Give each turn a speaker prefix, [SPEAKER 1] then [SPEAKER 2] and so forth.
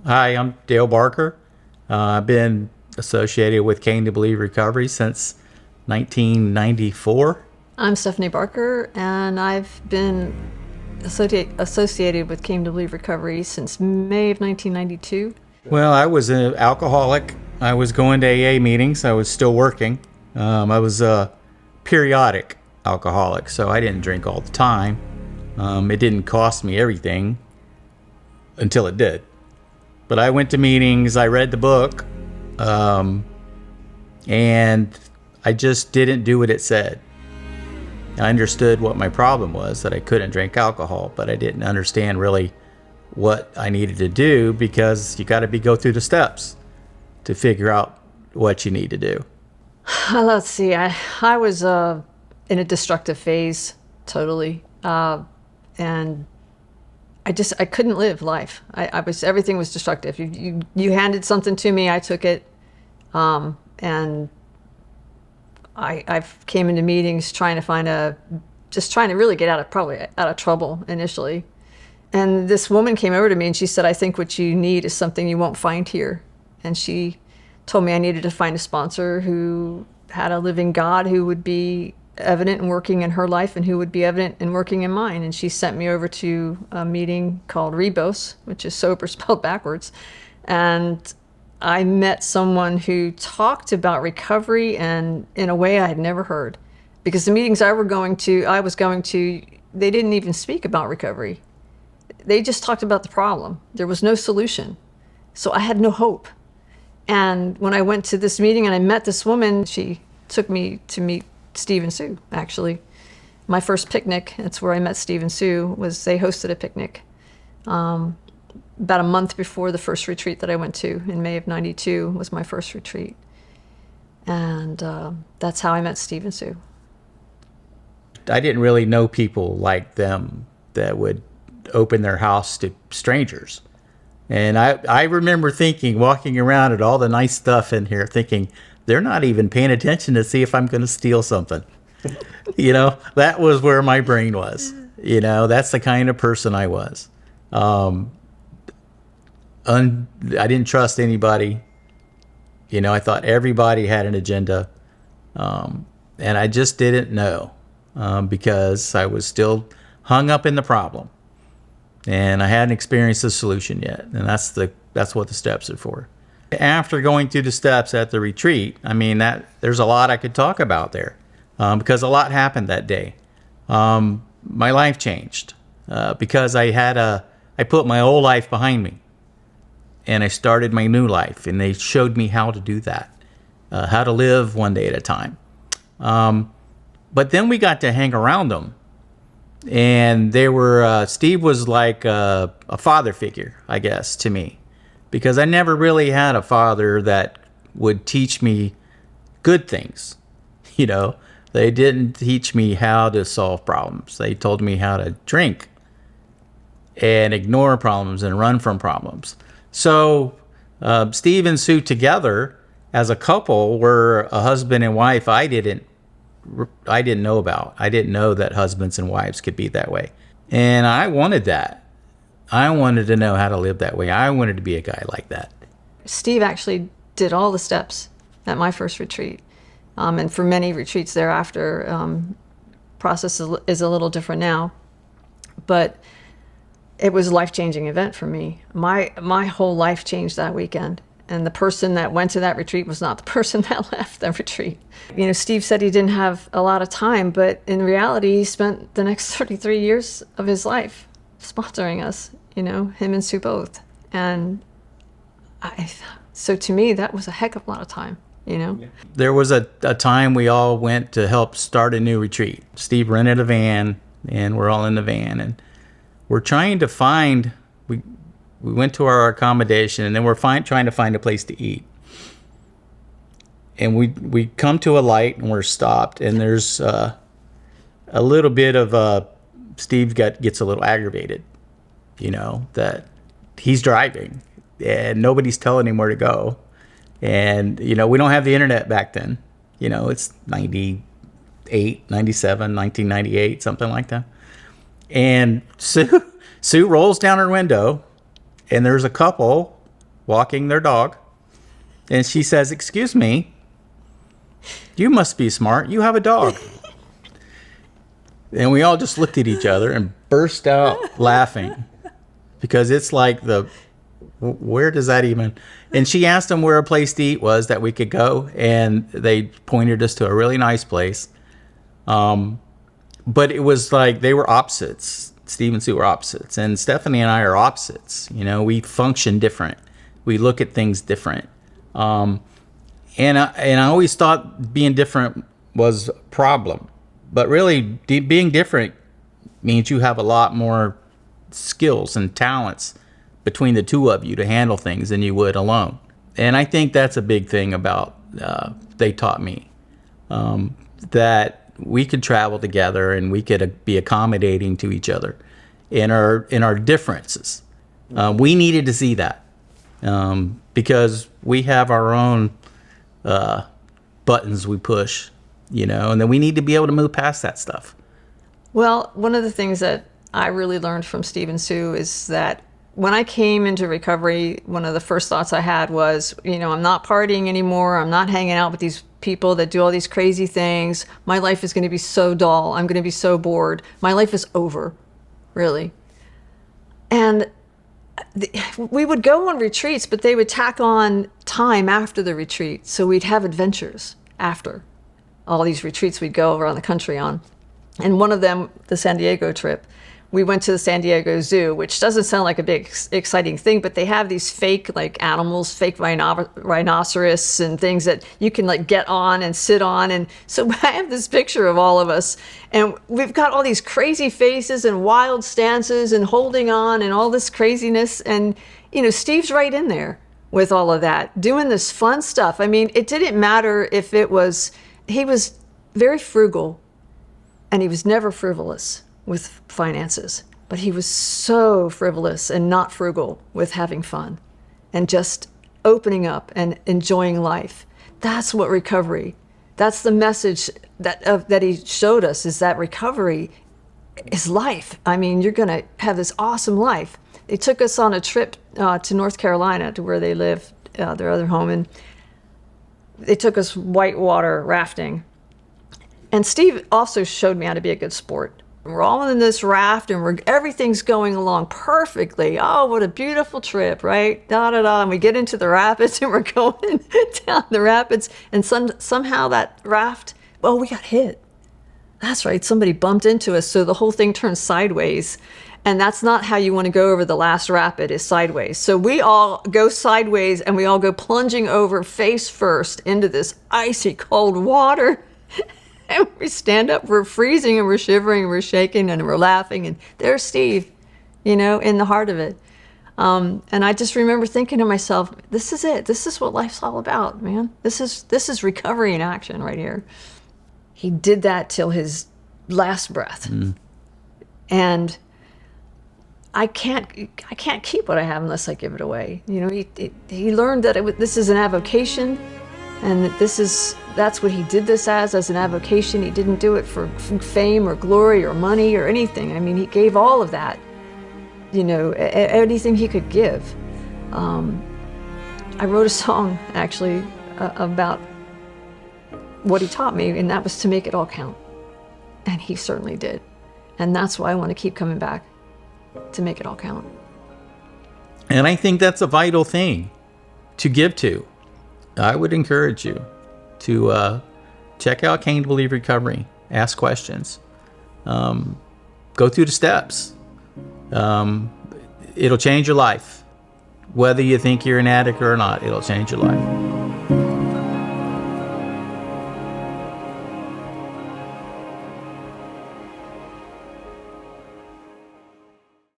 [SPEAKER 1] Hi, I'm Dale Barker. I've been associated with Came to Believe Recovery since 1994.
[SPEAKER 2] I'm Stephanie Barker, and I've been associated with Came to Believe Recovery since May of 1992.
[SPEAKER 1] Well, I was an alcoholic. I was going to AA meetings. I was still working. I was a periodic alcoholic, so I didn't drink all the time. It didn't cost me everything until it did. But I went to meetings, I read the book, and I just didn't do what it said. I understood what my problem was, that I couldn't drink alcohol, but I didn't understand really what I needed to do, because you got to go through the steps to figure out what you need to do.
[SPEAKER 2] Let's see, I was in a destructive phase, totally. And I couldn't live life. Everything was destructive. You handed something to me, I took it. And I came into meetings trying to really get out of trouble initially. And this woman came over to me and she said, "I think what you need is something you won't find here." And she told me I needed to find a sponsor who had a living God, who would be evident and working in her life and who would be evident and working in mine. And she sent me over to a meeting called Rebos, which is sober spelled backwards. And I met someone who talked about recovery and in a way I had never heard. Because the meetings I was going to, they didn't even speak about recovery. They just talked about the problem. There was no solution. So I had no hope. And when I went to this meeting and I met this woman, she took me to meet Steve and Sue, actually. My first picnic, that's where I met Steve and Sue, was they hosted a picnic about a month before the first retreat that I went to in May of 92 was my first retreat. And that's how I met Steve and Sue.
[SPEAKER 1] I didn't really know people like them that would open their house to strangers. And I remember thinking, walking around at all the nice stuff in here, thinking, they're not even paying attention to see if I'm going to steal something. That was where my brain was. That's the kind of person I was. I didn't trust anybody. I thought everybody had an agenda. And I just didn't know because I was still hung up in the problem. And I hadn't experienced the solution yet. And that's what the steps are for. After going through the steps at the retreat, there's a lot I could talk about there because a lot happened that day. My life changed because I put my old life behind me and I started my new life, and they showed me how to do that, how to live one day at a time. But then we got to hang around them, and Steve was like a father figure, I guess, to me. Because I never really had a father that would teach me good things. They didn't teach me how to solve problems. They told me how to drink and ignore problems and run from problems. So Steve and Sue together as a couple were a husband and wife I didn't know about. I didn't know that husbands and wives could be that way. And I wanted that. I wanted to know how to live that way. I wanted to be a guy like that.
[SPEAKER 2] Steve actually did all the steps at my first retreat. And for many retreats thereafter, process is a little different now. But it was a life-changing event for me. My whole life changed that weekend. And the person that went to that retreat was not the person that left the retreat. Steve said he didn't have a lot of time, but in reality, he spent the next 33 years of his life sponsoring us, him and Sue both. And so to me, that was a heck of a lot of time, Yeah.
[SPEAKER 1] There was a time we all went to help start a new retreat. Steve rented a van, and we're all in the van, and we're trying to find, we went to our accommodation, and then we're trying to find a place to eat. And we come to a light, and we're stopped, and there's a little bit of Steve gets a little aggravated, that he's driving and nobody's telling him where to go. And, we don't have the internet back then. It's 98, 97, 1998, something like that. And Sue rolls down her window, and there's a couple walking their dog. And she says, "Excuse me, you must be smart. You have a dog." And we all just looked at each other and burst out laughing, because it's like, where does that even? And she asked them where a place to eat was that we could go, and they pointed us to a really nice place. But it was like they were opposites. Steve and Sue were opposites, and Stephanie and I are opposites. You know, we function different. We look at things different. And I always thought being different was a problem, but really being different means you have a lot more skills and talents between the two of you to handle things than you would alone. And I think that's a big thing about they taught me, that we could travel together and we could be accommodating to each other in our differences. We needed to see that, because we have our own buttons we push, you know, and then we need to be able to move past that stuff.
[SPEAKER 2] Well, one of the things that I really learned from Steve and Sue is that when I came into recovery, one of the first thoughts I had was, you know, I'm not partying anymore. I'm not hanging out with these people that do all these crazy things. My life is going to be so dull. I'm going to be so bored. My life is over, really. And we would go on retreats, but they would tack on time after the retreat. So we'd have adventures after all these retreats we'd go around the country on. And one of them, the San Diego trip, we went to the San Diego Zoo, which doesn't sound like a big exciting thing, but they have these fake like animals, fake rhinoceros and things that you can like get on and sit on. And so I have this picture of all of us, and we've got all these crazy faces and wild stances and holding on and all this craziness. And, you know, Steve's right in there with all of that, doing this fun stuff. I mean, it didn't matter if he was very frugal, and he was never frivolous with finances, but he was so frivolous and not frugal with having fun and just opening up and enjoying life. That's what recovery, that's the message that he showed us, is that recovery is life. I mean, you're going to have this awesome life. They took us on a trip to North Carolina, to where they live, their other home, and they took us whitewater rafting. And Steve also showed me how to be a good sport. We're all in this raft, and everything's going along perfectly. Oh, what a beautiful trip, right? Da da da. And we get into the rapids, and we're going down the rapids, and somehow that raft, well, we got hit. That's right. Somebody bumped into us, so the whole thing turned sideways. And that's not how you want to go over the last rapid, is sideways. So we all go sideways, and we all go plunging over face first into this icy cold water. And we stand up, we're freezing, and we're shivering, and we're shaking, and we're laughing. And there's Steve, you know, in the heart of it. And I just remember thinking to myself, this is it. This is what life's all about, man. This is recovery in action right here. He did that till his last breath. And I can't keep what I have unless I give it away. You know, he learned that this is an avocation. And that's what he did this as an avocation. He didn't do it for fame or glory or money or anything. I mean, he gave all of that, you know, anything he could give. I wrote a song, actually, about what he taught me, and that was to make it all count. And he certainly did. And that's why I want to keep coming back, to make it all count.
[SPEAKER 1] And I think that's a vital thing to give to. I would encourage you to check out Came to Believe Recovery. Ask questions. Go through the steps. It'll change your life. Whether you think you're an addict or not, it'll change your life.